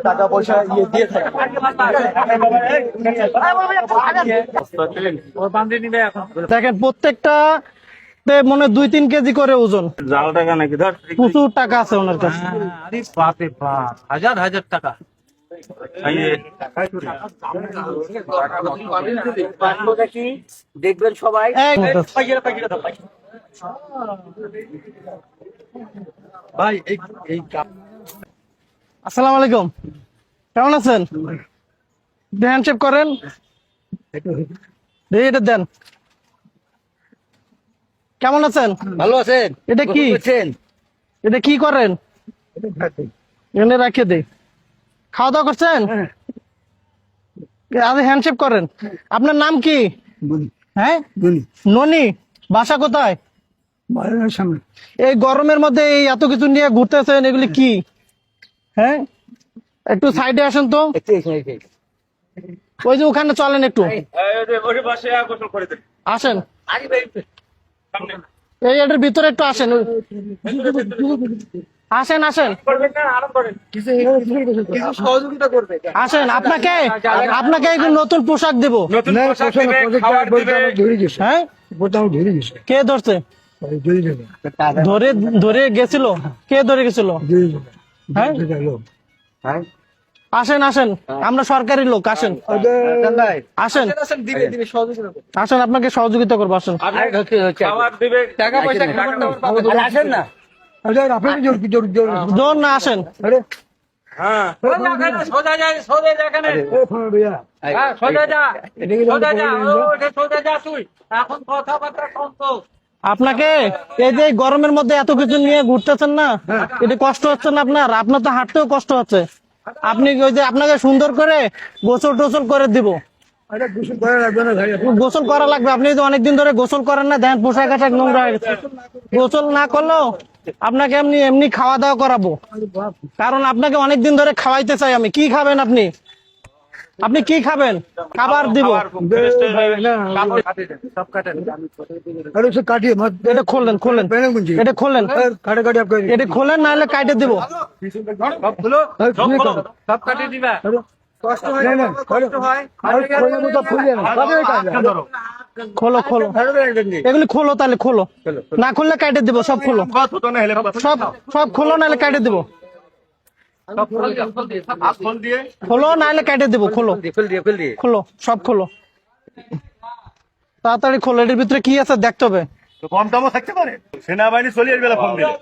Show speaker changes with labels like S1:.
S1: টাকা পয়সা ইয়ে দিয়ে থাকে।
S2: দেখেন প্রত্যেকটা মনে 2-3 কেজি করে ওজন।
S3: জাল টাকা নাকি? ধর
S2: প্রচুর টাকা আছে ওনার কাছে।
S4: বাপরে বাপ, হাজার হাজার টাকা।
S1: দেখবেন সবাই। ভাই এই
S2: আসসালামু আলাইকুম, কেমন আছেন? হ্যান্ডশেক করেন, এটা দেন। কেমন আছেন?
S1: ভালো আছেন?
S2: এটা কি? এটা কি করেন? এখানে রাখিয়ে দেই। খাওয়া দাওয়া করছেন? আরে হ্যান্ডশেক করেন। আপনার নাম কি? হ্যাঁ, ননি। বাসা কোথায়? এই গরমের মধ্যে এই এত কিছু নিয়ে ঘুরতেছেন, এগুলি কি? হ্যাঁ, একটু সাইডে আসেন তো। ওই যে ওখানে চলেন একটু, আসেন। এই এটার ভিতরে একটু আসেন, আসেন আসেন
S1: সহযোগিতা করবে।
S2: আসেন। আপনাকে আপনাকে একটু নতুন পোশাক দেবো। হ্যাঁ, কে ধরছে? ধরে ধরে গেছিল? কে ধরে গেছিল? হ্যাঁ, আসেন আসেন, আমরা সরকারি লোক। আসেন আসেন আসেন, আপনাকে সহযোগিতা করবো। আসেন।
S3: টাকা পয়সা
S1: আসেন না,
S2: জোর না, আসেন। আপনাকে এই যে গরমের মধ্যে এত কিছু নিয়ে ঘুরতেছেন না, এটা কষ্ট হচ্ছে না আপনার? আপনার তো হাঁটতেও কষ্ট হচ্ছে। আপনি ওই যে আপনাকে সুন্দর করে গোসল টোসল করে দিব। গোসল করা লাগবে। আপনি তো অনেকদিন ধরে গোসল করেন না, দেন পোশাক আশাক নোংরা হয়ে গেছে। গোসল না করলেও আপনাকে এমনি এমনি খাওয়া দাওয়া করাবো, কারণ আপনাকে অনেকদিন ধরে খাওয়াইতে চাই আমি। কি খাবেন আপনি? আপনি কি খাবেন? খাবার দিব। এটা খোলেন, খোলেন, এটা খোলেন, এটা খোলেন, না হলে কাটে দিব।
S4: সব কাটিয়ে দিবা।
S2: খোলো খোলো, এগুলি খোলো, তাহলে খোলো। না খুললে কাটে দিব। সব খোলো, সব সব খোলো, নাহলে কাটে দিব। খোলো, নাহলে কেটে দেবো। খোলো খোলো, সব খোলো, তাড়াতাড়ি খোলো। এটার ভিতরে কি আছে দেখতে হবে।
S3: কম দামও থাকতে পারে। সেনাবাহিনী চলে আসবে ফোন দিলে।